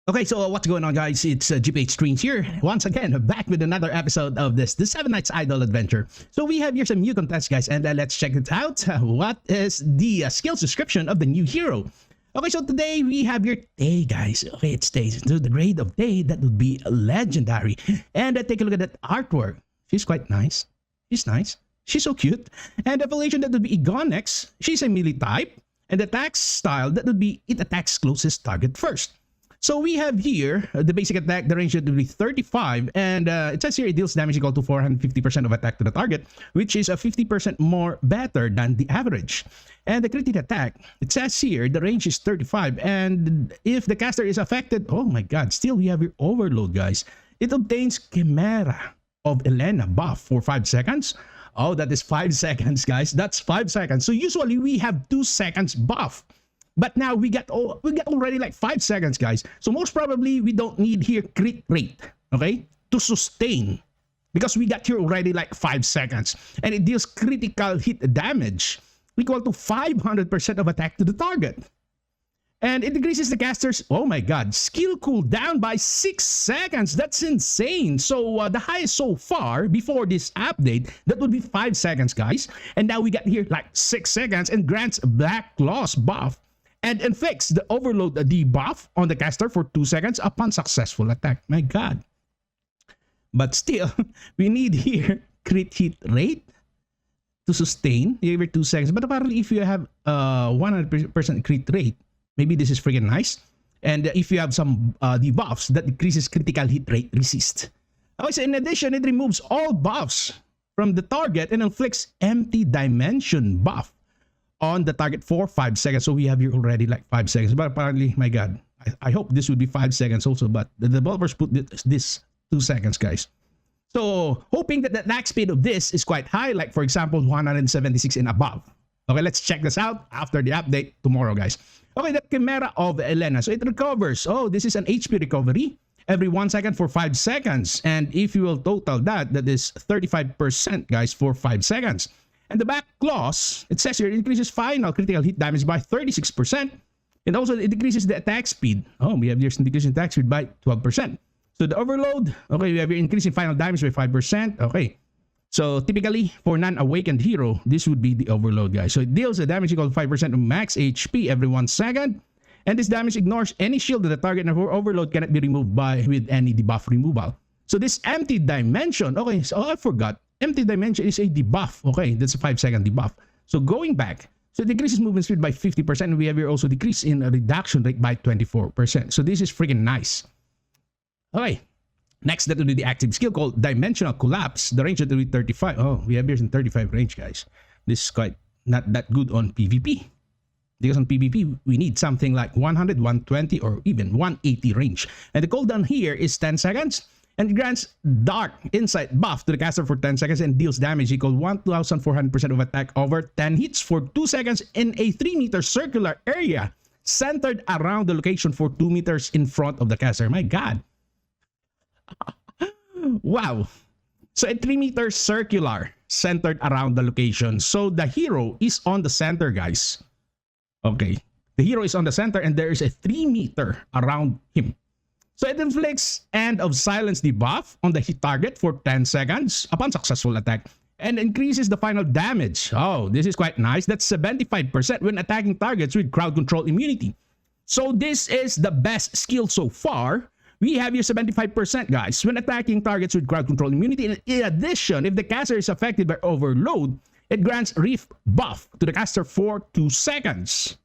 Okay, so what's going on, guys? It's GPH Streams here once again, back with another episode of the 7 Nights Idol Adventure. So we have here some new contests, guys, and let's check it out. What is the skills description of the new hero? Okay, so today we have here Teay, guys. Okay, it's Teay. So the grade of Teay, that would be legendary. And take a look at that artwork. She's quite nice. She's nice. She's so cute. And the affiliation, that would be Egonix. She's a melee type. And the attack style, that would be it attacks closest target first. So we have here the basic attack, the range would be 35, and it says here it deals damage equal to 450% of attack to the target, which is a 50% more better than the average. And the critical attack, it says here the range is 35, and if the caster is affected, oh my god, still we have your overload, guys. It obtains Chimera of Elena buff for 5 seconds. Oh, that is 5 seconds, guys. That's 5 seconds. So usually we have 2 seconds buff. But now we got already like 5 seconds, guys. So most probably we don't need here crit rate, okay, to sustain, because we got here already like 5 seconds, and it deals critical hit damage equal to 500% of attack to the target, and it decreases the caster's, oh my god, skill cooldown by 6 seconds. That's insane. So the highest so far before this update, that would be 5 seconds, guys, and now we got here like 6 seconds, and grants Black Claws buff and inflicts the overload debuff on the caster for 2 seconds upon successful attack. My god. But still, we need here crit hit rate to sustain every 2 seconds. But apparently if you have 100% crit rate, maybe this is freaking nice. And if you have some debuffs that decreases critical hit rate resist. Okay, so in addition, it removes all buffs from the target and inflicts empty dimension buff on the target for 5 seconds. So we have here already like 5 seconds, but apparently, my god, I hope this would be 5 seconds also, but the developers put this 2 seconds, guys. So hoping that the attack speed of this is quite high, like for example 176 and above. Okay, let's check this out after the update tomorrow, guys. Okay, the Chimera of Elena, so it recovers, oh, this is an HP recovery every 1 second for 5 seconds, and if you will total that, that is 35%, guys, for 5 seconds. And the Black Claws, it says here, it increases final critical hit damage by 36%. And also, it decreases the attack speed. Oh, we have here some decrease in attack speed by 12%. So the overload, okay, we have here increasing final damage by 5%. Okay. So typically, for non-awakened hero, this would be the overload, guys. So it deals a damage equal to 5% of max HP every 1 second. And this damage ignores any shield that the target of overload cannot be removed with any debuff removal. So this empty dimension, okay, so I forgot. Empty dimension is a debuff. Okay, that's a 5 second debuff. So going back, so it decreases movement speed by 50%. And we have here also decrease in a reduction rate by 24%. So this is freaking nice. Okay, next, that will be the active skill called Dimensional Collapse. The range that will be 35. Oh, we have here in 35 range, guys. This is quite not that good on PvP. Because on PvP, we need something like 100, 120, or even 180 range. And the cooldown here is 10 seconds. And it grants Dark Insight buff to the caster for 10 seconds and deals damage equal 1,400% of attack over 10 hits for 2 seconds in a 3-meter circular area centered around the location for 2 meters in front of the caster. My god. Wow. So a 3-meter circular centered around the location. So the hero is on the center, guys. Okay. The hero is on the center and there is a 3-meter around him. So it inflicts End of Silence debuff on the hit target for 10 seconds upon successful attack and increases the final damage. Oh, this is quite nice. That's 75% when attacking targets with crowd control immunity. So this is the best skill so far. We have here 75%, guys, when attacking targets with crowd control immunity. And in addition, if the caster is affected by overload, it grants Rift buff to the caster for 2 seconds.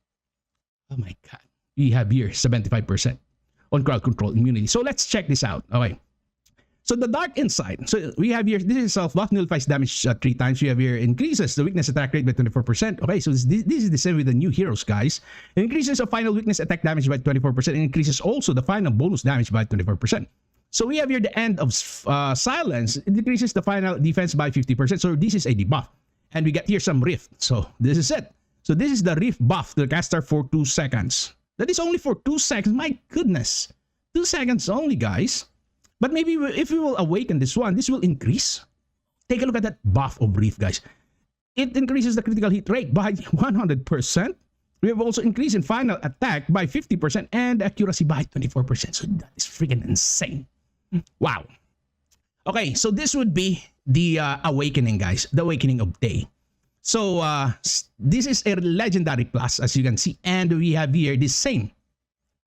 Oh my god. We have here 75%. On crowd control immunity. So let's check this out. Okay. So the Dark Insight. So we have here, this is self-buff, nullifies damage 3 times. We have here increases the weakness attack rate by 24%. Okay, so this is the same with the new heroes, guys. It increases the final weakness attack damage by 24% and increases also the final bonus damage by 24%. So we have here the End of Silence. It decreases the final defense by 50%. So this is a debuff. And we got here some Rift. So this is it. So this is the Rift buff to the caster for 2 seconds. That is only for 2 seconds. My goodness. 2 seconds only, guys. But maybe if we will awaken this one, this will increase. Take a look at that buff of Rift, guys. It increases the critical hit rate by 100%. We have also increased in final attack by 50% and accuracy by 24%. So that is freaking insane. Wow. Okay, so this would be the awakening, guys. The awakening of Teay. So this is a legendary plus, as you can see. And we have here the same.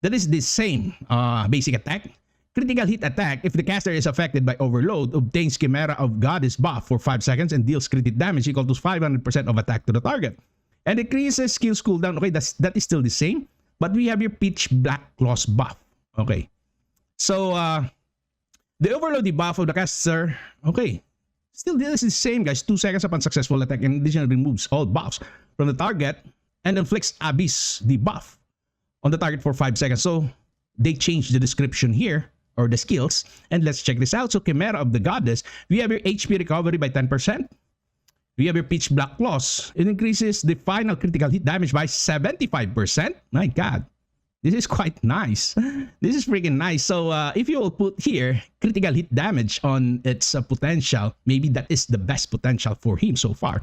That is the same basic attack. Critical hit attack, if the caster is affected by overload, obtains Chimera of Goddess buff for 5 seconds and deals crit damage equal to 500% of attack to the target. And decreases skills cooldown. Okay, that is still the same. But we have your Pitch Black Claws buff. Okay. So, the overload debuff of the caster, okay. Still, this is the same, guys. 2 seconds upon successful attack. In addition, removes all buffs from the target and inflicts Abyss debuff on the target for 5 seconds. So, they changed the description here, or the skills. And let's check this out. So, Chimera of the Goddess, we have your HP recovery by 10%. We have your Pitch Black Claws. It increases the final critical hit damage by 75%. My God. This is quite nice. This is freaking nice. So if you will put here critical hit damage on its potential, maybe that is the best potential for him so far.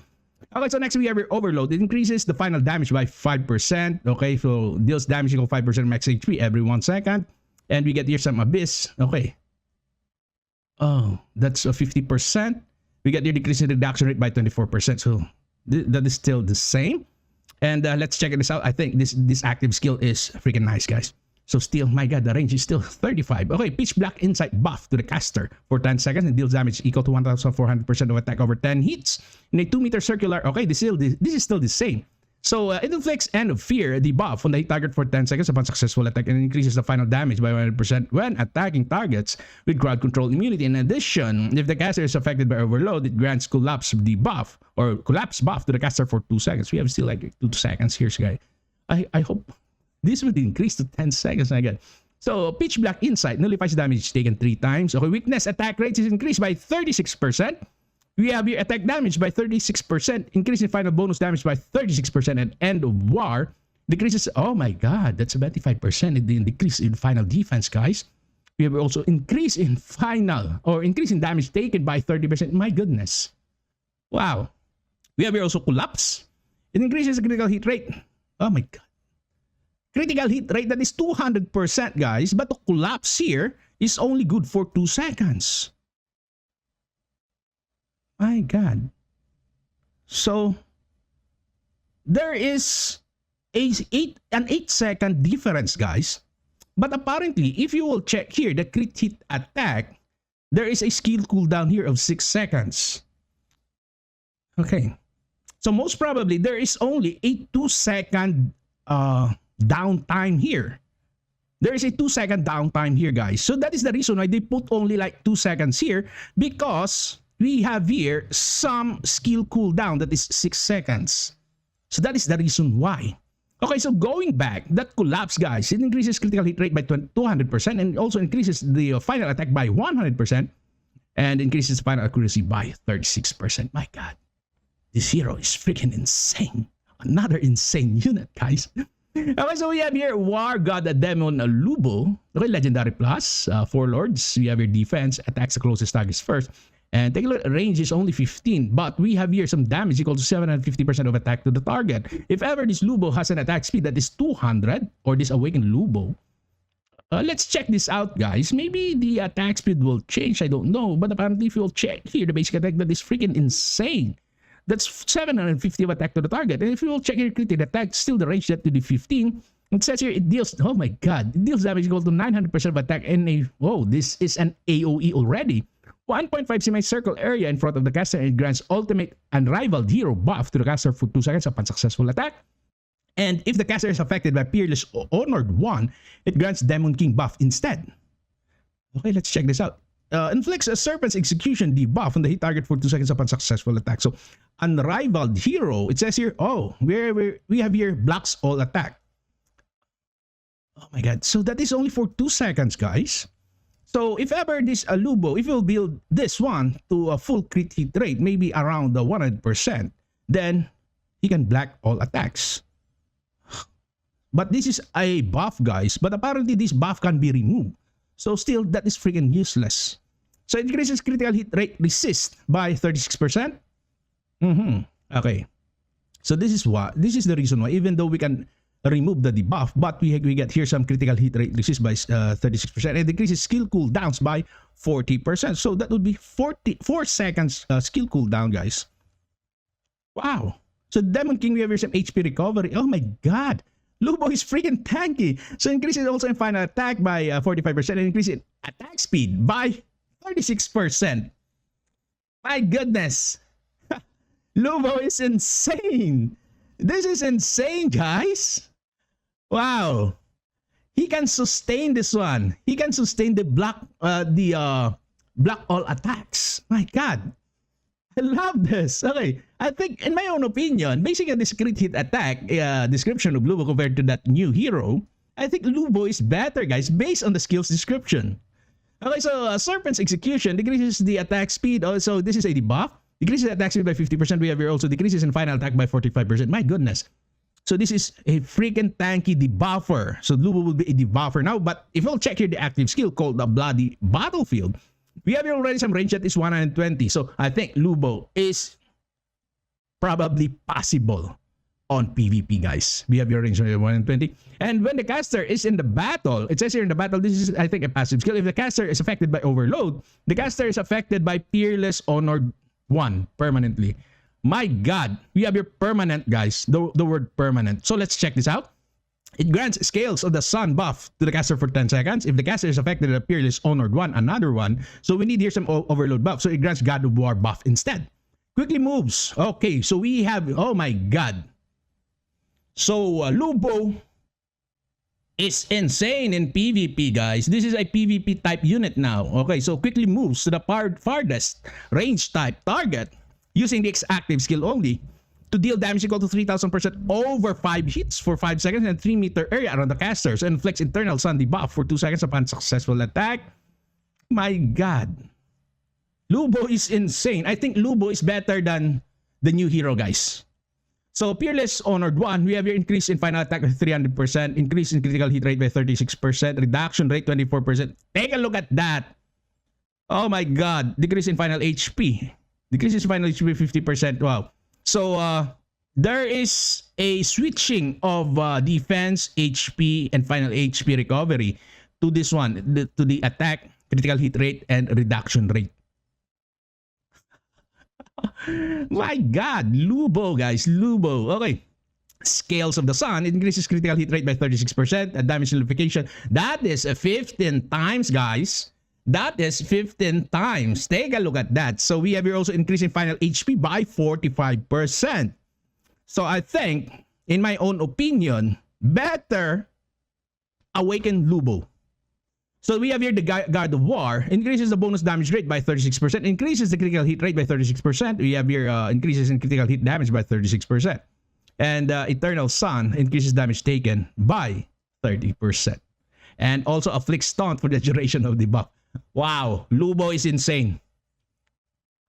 Okay, so next we have your Overload. It increases the final damage by 5%. Okay, so deals damage equal 5% max HP every 1 second. And we get here some Abyss. Okay. Oh, that's a 50%. We get your decrease in reduction rate by 24%. So that is still the same. And let's check this out. I think this active skill is freaking nice, guys. So still, my God, the range is still 35. Okay, Pitch Black Insight buff to the caster for 10 seconds and deals damage equal to 1,400% of attack over 10 hits. In a 2-meter circular, okay, this is still the same. So it inflicts End of Fear debuff on the target for 10 seconds upon successful attack and increases the final damage by 100% when attacking targets with crowd control immunity. In addition, if the caster is affected by overload, it grants collapse debuff or collapse buff to the caster for 2 seconds. We have still like 2 seconds here, guys. I hope this would increase to 10 seconds again. So Pitch Black Insight nullifies damage taken 3 times. Okay, weakness attack rate is increased by 36%. We have your attack damage by 36%, increase in final bonus damage by 36%, and End of War decreases, oh my God, that's 75% in the decrease in final defense, guys. We have also increase in increase in damage taken by 30%. My goodness. Wow. We have here also Collapse. It increases the critical hit rate. Oh my God. Critical hit rate, that is 200%, guys, but the Collapse here is only good for 2 seconds. My God. So there is an 8-second difference, guys. But apparently, if you will check here, the crit hit attack, there is a skill cooldown here of 6 seconds. Okay. So most probably, there is only a 2-second downtime here. There is a 2-second downtime here, guys. So that is the reason why they put only like 2 seconds here, because we have here some skill cooldown that is 6 seconds. So that is the reason why. Okay, so going back, that Collapse, guys, it increases critical hit rate by 200% and also increases the final attack by 100% and increases final accuracy by 36%. My God, this hero is freaking insane. Another insane unit, guys. Okay, so we have here War God Demon Lubo. Okay, Legendary Plus, 4 Lords. We have your defense, attacks the closest targets first. And take a look, range is only 15, but we have here some damage equal to 750% of attack to the target. If ever this Lubo has an attack speed that is 200, or this Awakened Lubo, let's check this out, guys. Maybe the attack speed will change, I don't know, but apparently if you'll check here, the basic attack, that is freaking insane. That's 750 of attack to the target. And if you will check here, critical attack, still the range that to the 15. It says here, it deals, oh my God, it deals damage equal to 900% of attack and this is an AoE already. 1.5 semicircle area in front of the caster, and it grants ultimate unrivaled hero buff to the caster for 2 seconds upon successful attack. And if the caster is affected by Peerless Honored 1, it grants Demon King buff instead. Okay, let's check this out. Inflicts a Serpent's Execution debuff on the hit target for 2 seconds upon successful attack. So, unrivaled hero, it says here, oh, we have here Black's All Attack. Oh my God, so that is only for 2 seconds, guys. So if ever this Lubo, if you'll build this one to a full crit hit rate, maybe around the 100%, then he can black all attacks. But this is a buff, guys. But apparently this buff can be removed. So still, that is freaking useless. So it increases critical hit rate resist by 36%. Okay. So this is the reason why, even though we can remove the debuff, but we get here some critical hit rate decreases by 36% and decreases skill cooldowns by 40%. So that would be 4 seconds skill cooldown, guys. Wow. So Demon King, we have here some HP recovery. Oh my god. Lubo is freaking tanky. So increases also in final attack by 45% and increase in attack speed by 36%. My goodness. Lubo is insane. This is insane, guys. Wow. He can sustain this one. He can sustain the block all attacks. My god. I love this. Okay, I think in my own opinion, basing on this crit hit attack description of Lubo compared to that new hero, I think Lubo is better, guys, based on the skills description. Okay, so Serpent's Execution decreases the attack speed. Also, this is a debuff. Decreases attack speed by 50%. We have here also decreases in final attack by 45%. My goodness. So this is a freaking tanky debuffer. So Lubo will be a debuffer now. But if you'll check here the active skill called the Bloody Battlefield, we have here already some range that is 120. So I think Lubo is probably possible on PvP, guys. We have your range of 120. And when the caster is in the battle, it says here in the battle, this is, I think, a passive skill. If the caster is affected by Overload, the caster is affected by Peerless Honored 1 permanently. My god, we have your permanent, guys. The word permanent. So let's check this out. It grants Scales of the Sun buff to the caster for 10 seconds. If the caster is affected by a Peerless Honored 1, another one. So we need here some Overload buff. So it grants God of War buff instead. Quickly moves. Okay, so we have, oh my god. So Lubo is insane in PvP, guys. This is a PvP type unit now. Okay, so quickly moves to the farthest range type target using the active skill only to deal damage equal to 3000% over 5 hits for 5 seconds and 3 meter area around the casters, and inflicts Eternal Sun debuff for 2 seconds upon successful attack. My god. Lubo is insane. I think Lubo is better than the new hero, guys. So Peerless Honored 1, we have your increase in final attack by 300%, increase in critical hit rate by 36%, reduction rate 24%. Take a look at that. Oh my god. Decrease in final HP. Decreases final HP by 50%. Wow. So there is a switching of defense, HP, and final HP recovery to this one, to the attack, critical hit rate, and reduction rate. My god, Lubo, guys, Lubo. Okay, Scales of the Sun, it increases critical hit rate by 36%, and damage nullification. That is 15 times, guys. That is 15 times. Take a look at that. So we have here also increasing final HP by 45%. So I think, in my own opinion, better Awaken Lubo. So we have here the Guard of War, increases the bonus damage rate by 36%, increases the critical hit rate by 36%. We have here increases in critical hit damage by 36%. And Eternal Sun increases damage taken by 30%. And also afflicts taunt for the duration of the buff. Wow, Lubo is insane.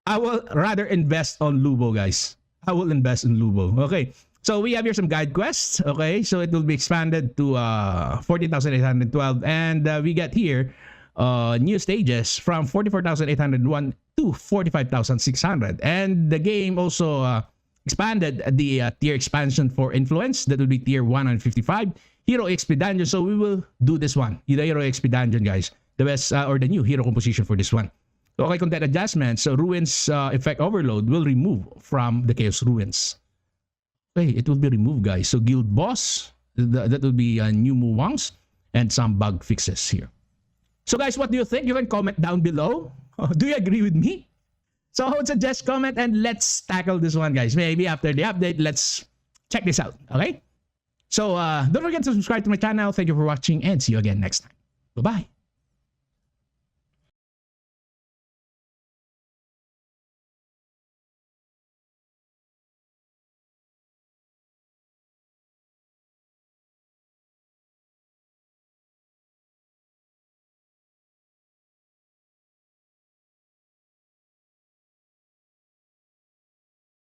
I will rather invest on Lubo, guys. I will invest in Lubo. Okay, so we have here some guide quests. Okay, so it will be expanded to 14,812, and we get here new stages from 44,801 to 45,600, and the game also expanded the tier expansion for influence. That will be tier 155. Hero XP Dungeon. So we will do this one, the Hero XP Dungeon, guys. The best or the new hero composition for this one. So, okay, content adjustments. So Ruins effect overload will remove from the Chaos Ruins. Okay, it will be removed, guys. So Guild Boss, that will be new Muwangs and some bug fixes here. So guys, what do you think? You can comment down below. Do you agree with me? So I would suggest comment and let's tackle this one, guys. Maybe after the update, let's check this out. Okay? So don't forget to subscribe to my channel. Thank you for watching and see you again next time. Bye-bye.